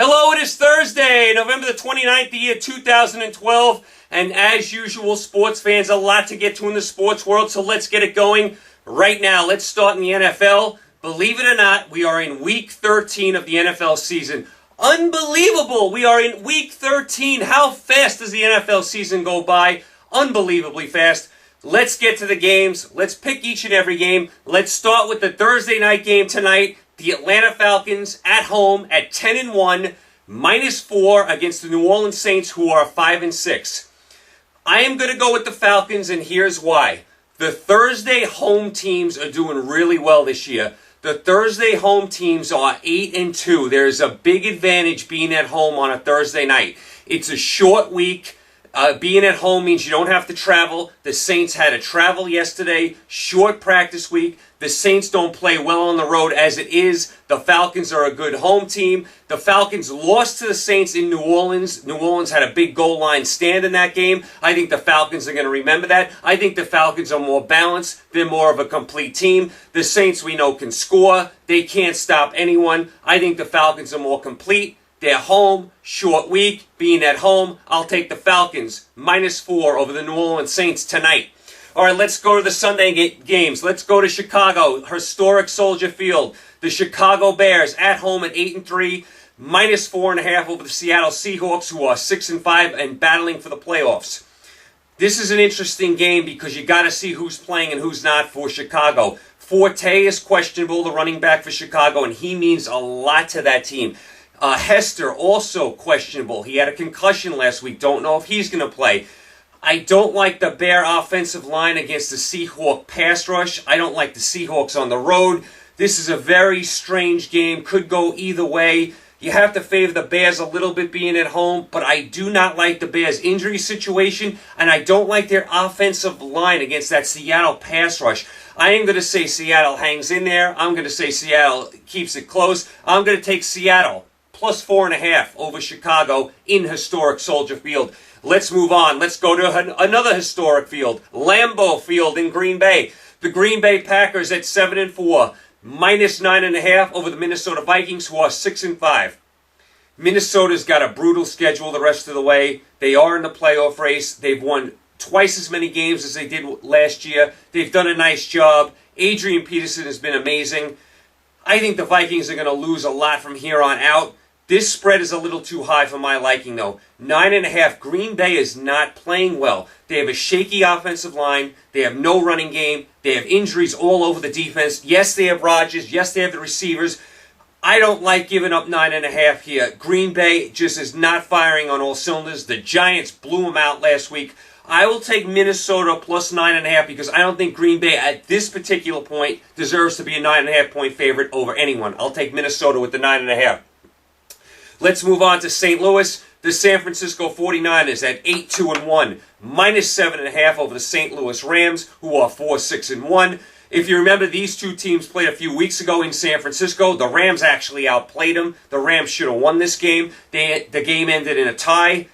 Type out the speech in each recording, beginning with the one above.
Hello, it is Thursday, November the 29th, the year 2012, and as usual, sports fans, a lot to get to in the sports world, so let's get it going right now. Let's start in the NFL. Believe it or not, we are in week 13 of the NFL season. Unbelievable! We are in week 13. How fast does the NFL season go by? Unbelievably fast. Let's get to the games. Let's pick each and every game. Let's start with the Thursday night game tonight. The Atlanta Falcons at home at 10-1, -4 against the New Orleans Saints, who are 5-6. I am going to go with the Falcons, and here's why. The Thursday home teams are doing really well this year. The Thursday home teams are 8-2. There's a big advantage being at home on a Thursday night. It's a short week. Being at home means you don't have to travel. The Saints had to travel yesterday. Short practice week. The Saints don't play well on the road as it is. The Falcons are a good home team. The Falcons lost to the Saints in New Orleans. New Orleans had a big goal line stand in that game. I think the Falcons are going to remember that. I think the Falcons are more balanced. They're more of a complete team. The Saints, we know, can score. They can't stop anyone. I think the Falcons are more complete. They're home, short week, being at home. I'll take the Falcons, -4 over the New Orleans Saints tonight. All right, let's go to the Sunday games. Let's go to Chicago, historic Soldier Field. The Chicago Bears at home at 8-3, -4.5 over the Seattle Seahawks, who are 6-5 and battling for the playoffs. This is an interesting game because you got to see who's playing and who's not for Chicago. Forte is questionable, the running back for Chicago, and he means a lot to that team. Hester, also questionable. He had a concussion last week. Don't know if he's going to play. I don't like the Bear offensive line against the Seahawk pass rush. I don't like the Seahawks on the road. This is a very strange game. Could go either way. You have to favor the Bears a little bit being at home, but I do not like the Bears' injury situation, and I don't like their offensive line against that Seattle pass rush. I am going to say Seattle hangs in there. I'm going to say Seattle keeps it close. I'm going to take Seattle +4.5 over Chicago in historic Soldier Field. Let's move on. Let's go to another historic field, Lambeau Field in Green Bay. The Green Bay Packers at 7-4, -9.5 over the Minnesota Vikings, who are 6-5. Minnesota's got a brutal schedule the rest of the way. They are in the playoff race. They've won twice as many games as they did last year. They've done a nice job. Adrian Peterson has been amazing. I think the Vikings are going to lose a lot from here on out. This spread is a little too high for my liking, though. 9.5. Green Bay is not playing well. They have a shaky offensive line. They have no running game. They have injuries all over the defense. Yes, they have Rodgers. Yes, they have the receivers. I don't like giving up 9.5 here. Green Bay just is not firing on all cylinders. The Giants blew them out last week. I will take Minnesota +9.5 because I don't think Green Bay at this particular point deserves to be a 9.5-point favorite over anyone. I'll take Minnesota with the 9.5. Let's move on to St. Louis. The San Francisco 49ers at 8-2-1, -7.5 over the St. Louis Rams, who are 4-6-1. If you remember, these two teams played a few weeks ago in San Francisco. The Rams actually outplayed them. The Rams should have won this game. The game ended in a tie.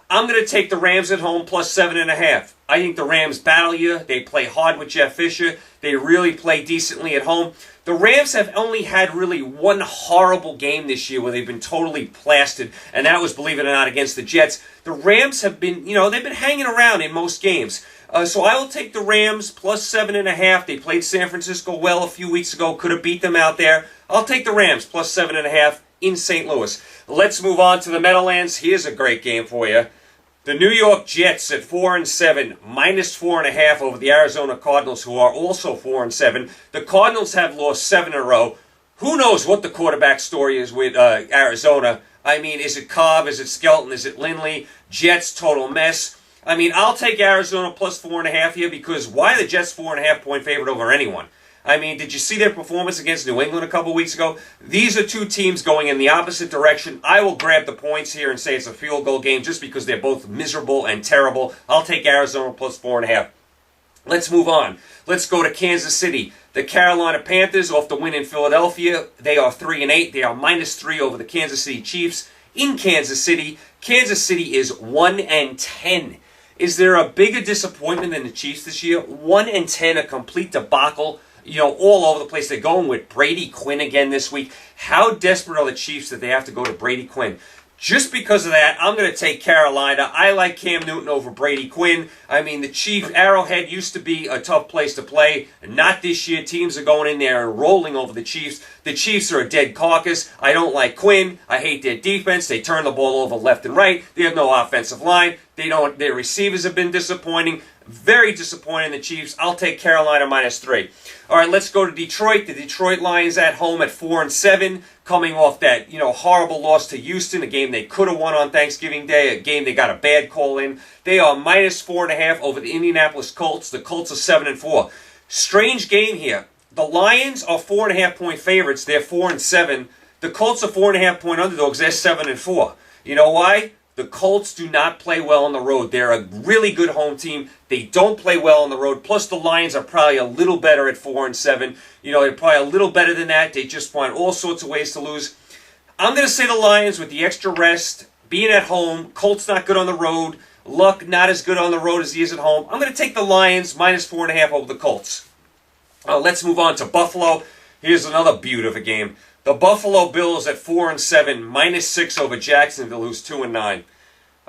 I'm going to take the Rams at home +7.5. I think the Rams battle you. They play hard with Jeff Fisher. They really play decently at home. The Rams have only had really one horrible game this year where they've been totally plastered, and that was, believe it or not, against the Jets. The Rams have been, they've been hanging around in most games. So I will take the Rams +7.5. They played San Francisco well a few weeks ago. Could have beat them out there. I'll take the Rams +7.5 in St. Louis. Let's move on to the Meadowlands. Here's a great game for you. The New York Jets at 4-7, -4.5 over the Arizona Cardinals, who are also 4-7. The Cardinals have lost 7 in a row. Who knows what the quarterback story is with Arizona? I mean, is it Cobb? Is it Skelton? Is it Lindley? Jets, total mess. I mean, I'll take Arizona +4.5 here because why are the Jets 4.5-point favorite over anyone? I mean, did you see their performance against New England a couple weeks ago? These are two teams going in the opposite direction. I will grab the points here and say it's a field goal game just because they're both miserable and terrible. I'll take Arizona +4.5. Let's move on. Let's go to Kansas City. The Carolina Panthers, off the win in Philadelphia, they are 3-8. They are -3 over the Kansas City Chiefs in Kansas City. Kansas City is 1-10. Is there a bigger disappointment than the Chiefs this year? 1-10, a complete debacle. all over the place. They're going with Brady Quinn again this week. How desperate are the Chiefs that they have to go to Brady Quinn? Just because of that, I'm going to take Carolina. I like Cam Newton over Brady Quinn. I mean, the Chiefs, Arrowhead used to be a tough place to play. Not this year. Teams are going in there and rolling over the Chiefs. The Chiefs are a dead carcass. I don't like Quinn. I hate their defense. They turn the ball over left and right. They have no offensive line. Their receivers have been disappointing. Very disappointing in the Chiefs. I'll take Carolina -3. All right, let's go to Detroit. The Detroit Lions at home at 4-7, coming off that horrible loss to Houston, a game they could have won on Thanksgiving Day, a game they got a bad call in. They are -4.5 over the Indianapolis Colts. The Colts are 7-4. Strange game here. The Lions are 4.5-point favorites. They're 4-7. The Colts are 4.5-point underdogs. They're 7-4. You know why? The Colts do not play well on the road. They're a really good home team. They don't play well on the road. Plus, the Lions are probably a little better at 4-7. They're probably a little better than that. They just find all sorts of ways to lose. I'm going to say the Lions with the extra rest, being at home. Colts not good on the road. Luck not as good on the road as he is at home. I'm going to take the Lions -4.5 over the Colts. Let's move on to Buffalo. Here's another beaut of a game. The Buffalo Bills at 4-7, -6 over Jacksonville, who's 2-9.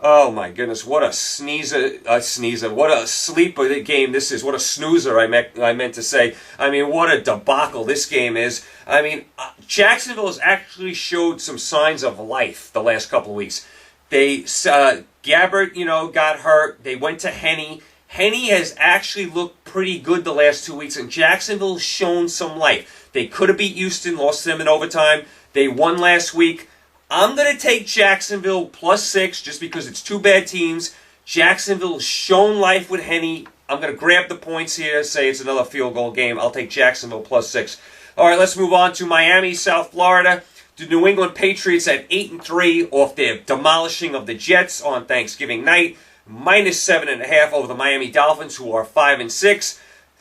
Oh my goodness, what a sneezer, what a sleeper game this is. What a snoozer, I meant to say. I mean, what a debacle this game is. I mean, Jacksonville has actually showed some signs of life the last couple of weeks. Gabbert, got hurt. They went to Henne. Henne has actually looked pretty good the last 2 weeks, and Jacksonville's shown some life. They could have beat Houston, lost them in overtime. They won last week. I'm going to take Jacksonville +6 just because it's two bad teams. Jacksonville's shown life with Henne. I'm going to grab the points here, say it's another field goal game. I'll take Jacksonville +6. All right, let's move on to Miami, South Florida. The New England Patriots at 8-3 off their demolishing of the Jets on Thanksgiving night. -7.5 over the Miami Dolphins, who are 5-6.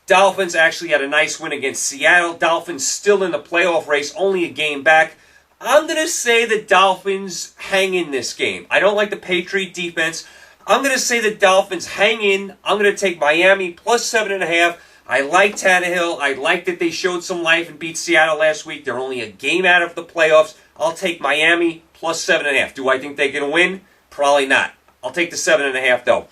Dolphins actually had a nice win against Seattle. Dolphins still in the playoff race, only a game back. I'm going to say the Dolphins hang in this game. I don't like the Patriot defense. I'm going to say the Dolphins hang in. I'm going to take Miami +7.5. I like Tannehill. I like that they showed some life and beat Seattle last week. They're only a game out of the playoffs. I'll take Miami +7.5. Do I think they can win? Probably not. I'll take the 7.5 though.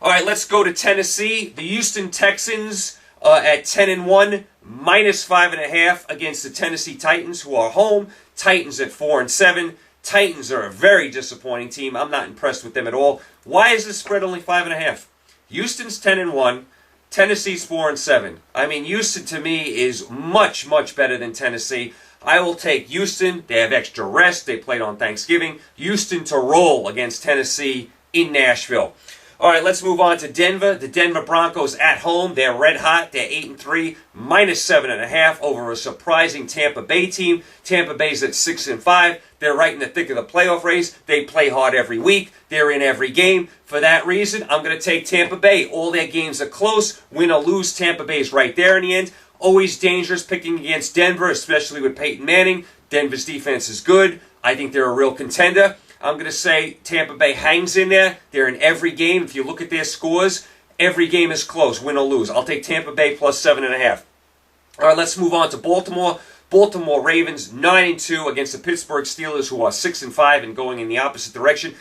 All right, let's go to Tennessee. The Houston Texans at 10-1, -5.5 against the Tennessee Titans, who are home. Titans at 4-7. Titans are a very disappointing team. I'm not impressed with them at all. Why is this spread only 5.5? Houston's 10-1. Tennessee's 4-7. I mean, Houston to me is much, much better than Tennessee. I will take Houston. They have extra rest. They played on Thanksgiving. Houston to roll against Tennessee in Nashville. All right, let's move on to Denver. The Denver Broncos at home. They're red hot. They're 8-3, -7.5 over a surprising Tampa Bay team. Tampa Bay's at 6-5. They're right in the thick of the playoff race. They play hard every week. They're in every game. For that reason, I'm going to take Tampa Bay. All their games are close. Win or lose, Tampa Bay's right there in the end. Always dangerous picking against Denver, especially with Peyton Manning. Denver's defense is good. I think they're a real contender. I'm going to say Tampa Bay hangs in there. They're in every game. If you look at their scores, every game is close, win or lose. I'll take Tampa Bay +7.5. All right, let's move on to Baltimore. Baltimore Ravens 9-2 against the Pittsburgh Steelers, who are 6-5 and going in the opposite direction.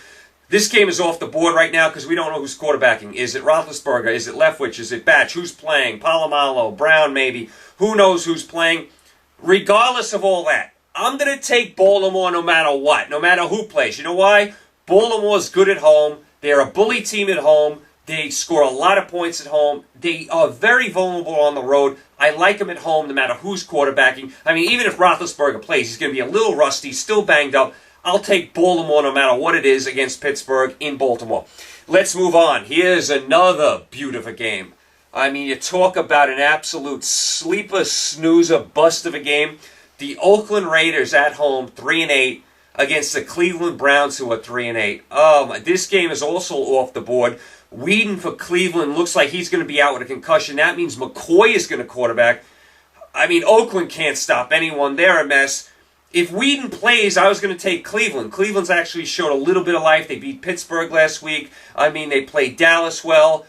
This game is off the board right now because we don't know who's quarterbacking. Is it Roethlisberger? Is it Leftwich? Is it Batch? Who's playing? Palomalo? Brown maybe? Who knows who's playing? Regardless of all that, I'm going to take Baltimore no matter what, no matter who plays. You know why? Baltimore's good at home. They're a bully team at home. They score a lot of points at home. They are very vulnerable on the road. I like them at home no matter who's quarterbacking. I mean, even if Roethlisberger plays, he's going to be a little rusty, still banged up. I'll take Baltimore no matter what it is against Pittsburgh in Baltimore. Let's move on. Here's another beautiful game. I mean, you talk about an absolute sleeper, snoozer, bust of a game. The Oakland Raiders at home, 3-8, against the Cleveland Browns, who are 3-8. This game is also off the board. Whedon for Cleveland looks like he's going to be out with a concussion. That means McCoy is going to quarterback. I mean, Oakland can't stop anyone. They're a mess. If Whedon plays, I was going to take Cleveland. Cleveland's actually showed a little bit of life. They beat Pittsburgh last week. I mean, they played Dallas well.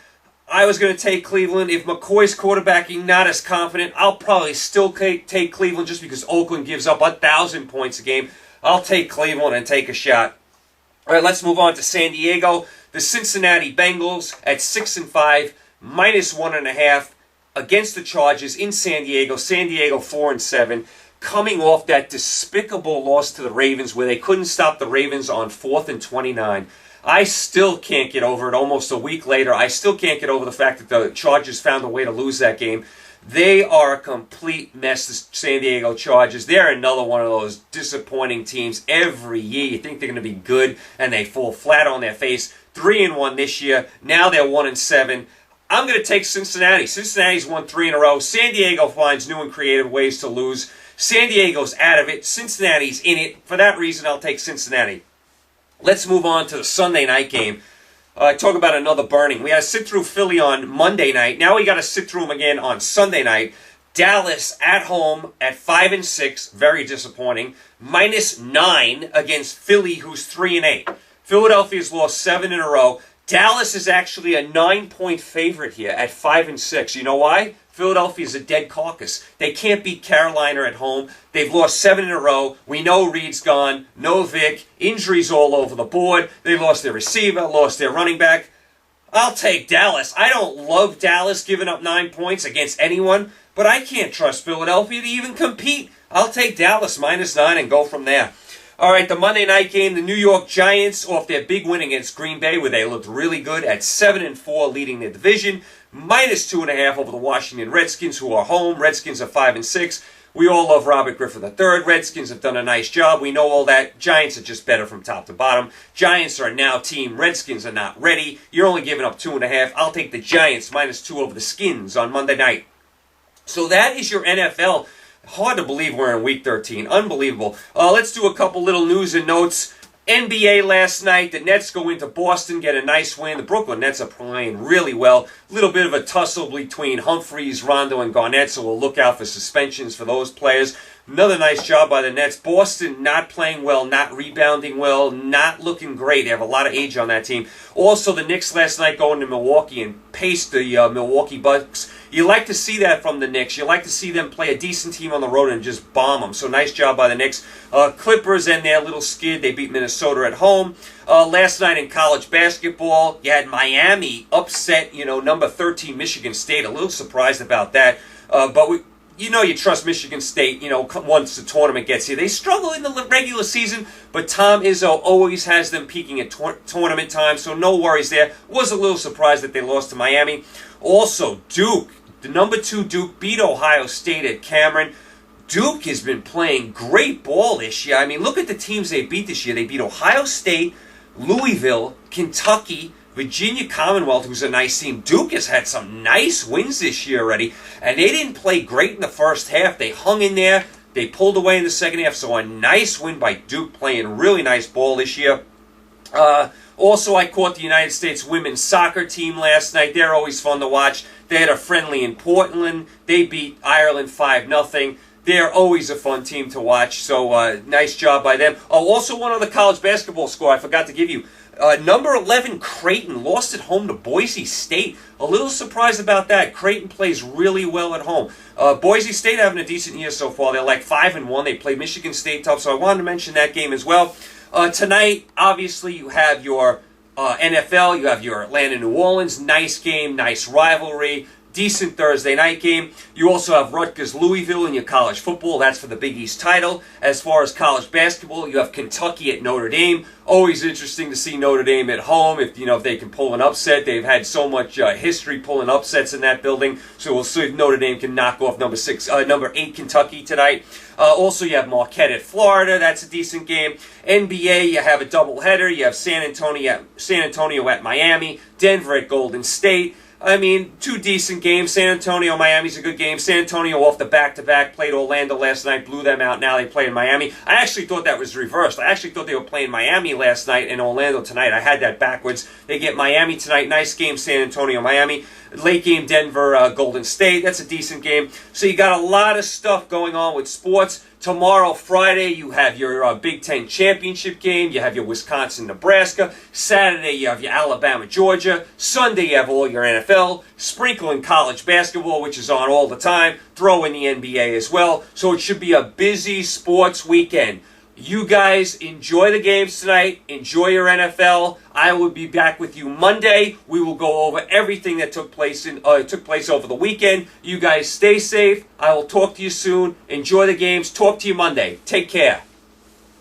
I was going to take Cleveland. If McCoy's quarterbacking not as confident, I'll probably still take Cleveland just because Oakland gives up 1,000 points a game. I'll take Cleveland and take a shot. All right, let's move on to San Diego. The Cincinnati Bengals at 6-5, -1.5 against the Chargers in San Diego. San Diego 4-7, coming off that despicable loss to the Ravens where they couldn't stop the Ravens on 4th and 29. I still can't get over it almost a week later. I still can't get over the fact that the Chargers found a way to lose that game. They are a complete mess, the San Diego Chargers. They're another one of those disappointing teams every year. You think they're going to be good, and they fall flat on their face. 3-1 this year. Now they're 1-7. I'm going to take Cincinnati. Cincinnati's won 3 in a row. San Diego finds new and creative ways to lose. San Diego's out of it. Cincinnati's in it. For that reason, I'll take Cincinnati. Let's move on to the Sunday night game. Talk about another burning. We had to sit through Philly on Monday night. Now we got to sit through them again on Sunday night. Dallas at home at 5-6, very disappointing. -9 against Philly, who's 3-8. Philadelphia's lost 7 in a row. Dallas is actually a 9-point favorite here at 5-6. You know why? Philadelphia's a dead carcass. They can't beat Carolina at home. They've lost 7 in a row. We know Reed's gone. No Vic. Injuries all over the board. They lost their receiver, lost their running back. I'll take Dallas. I don't love Dallas giving up 9 points against anyone, but I can't trust Philadelphia to even compete. I'll take Dallas -9 and go from there. All right, the Monday night game, the New York Giants off their big win against Green Bay where they looked really good at 7-4 leading their division. -2.5 over the Washington Redskins, who are home. Redskins are 5-6. We all love Robert Griffin III. Redskins have done a nice job. We know all that. Giants are just better from top to bottom. Giants are now team. Redskins are not ready. You're only giving up 2.5. I'll take the Giants -2 over the Skins on Monday night. So that is your NFL. Hard to believe we're in Week 13. Unbelievable. Let's do a couple little news and notes. NBA last night, the Nets go into Boston, get a nice win. The Brooklyn Nets are playing really well. A little bit of a tussle between Humphreys, Rondo, and Garnett, so we'll look out for suspensions for those players. Another nice job by the Nets. Boston not playing well, not rebounding well, not looking great. They have a lot of age on that team. Also, the Knicks last night going to Milwaukee and paced the Milwaukee Bucks. You like to see that from the Knicks. You like to see them play a decent team on the road and just bomb them. So nice job by the Knicks. Clippers and their little skid. They beat Minnesota at home. Last night in college basketball, you had Miami upset, number 13 Michigan State. A little surprised about that. But you trust Michigan State, once the tournament gets here. They struggle in the regular season, but Tom Izzo always has them peaking at tournament time, so no worries there. Was a little surprised that they lost to Miami. Also, Duke, the number 2 Duke, beat Ohio State at Cameron. Duke has been playing great ball this year. I mean, look at the teams they beat this year. They beat Ohio State, Louisville, Kentucky, Virginia Commonwealth, who's a nice team. Duke has had some nice wins this year already, and they didn't play great in the first half. They hung in there. They pulled away in the second half, so a nice win by Duke, playing really nice ball this year. Also, I caught the United States women's soccer team last night. They're always fun to watch. They had a friendly in Portland. They beat Ireland 5-0. They're always a fun team to watch, so nice job by them. Oh, also one other college basketball score I forgot to give you. Number 11, Creighton, lost at home to Boise State. A little surprised about that. Creighton plays really well at home. Boise State having a decent year so far. They're like 5-1. They play Michigan State tough, so I wanted to mention that game as well. Tonight, obviously, you have your NFL. You have your Atlanta-New Orleans. Nice game, nice rivalry. Decent Thursday night game. You also have Rutgers-Louisville in your college football. That's for the Big East title. As far as college basketball, you have Kentucky at Notre Dame. Always interesting to see Notre Dame at home. If they can pull an upset, they've had so much history pulling upsets in that building. So we'll see if Notre Dame can knock off number 8 Kentucky tonight. Also, you have Marquette at Florida. That's a decent game. NBA, you have a doubleheader. You have San Antonio at Miami. Denver at Golden State. I mean, 2 decent games. San Antonio, Miami's a good game. San Antonio off the back-to-back, played Orlando last night, blew them out. Now they play in Miami. I actually thought that was reversed. I actually thought they were playing Miami last night and Orlando tonight. I had that backwards. They get Miami tonight. Nice game, San Antonio, Miami. Late game, Denver, Golden State. That's a decent game. So you got a lot of stuff going on with sports. Tomorrow, Friday, you have your Big Ten championship game. You have your Wisconsin-Nebraska. Saturday, you have your Alabama-Georgia. Sunday, you have all your NFL. Sprinkle in college basketball, which is on all the time. Throw in the NBA as well. So it should be a busy sports weekend. You guys enjoy the games tonight. Enjoy your NFL. I will be back with you Monday. We will go over everything that took place over the weekend. You guys stay safe. I will talk to you soon. Enjoy the games. Talk to you Monday. Take care.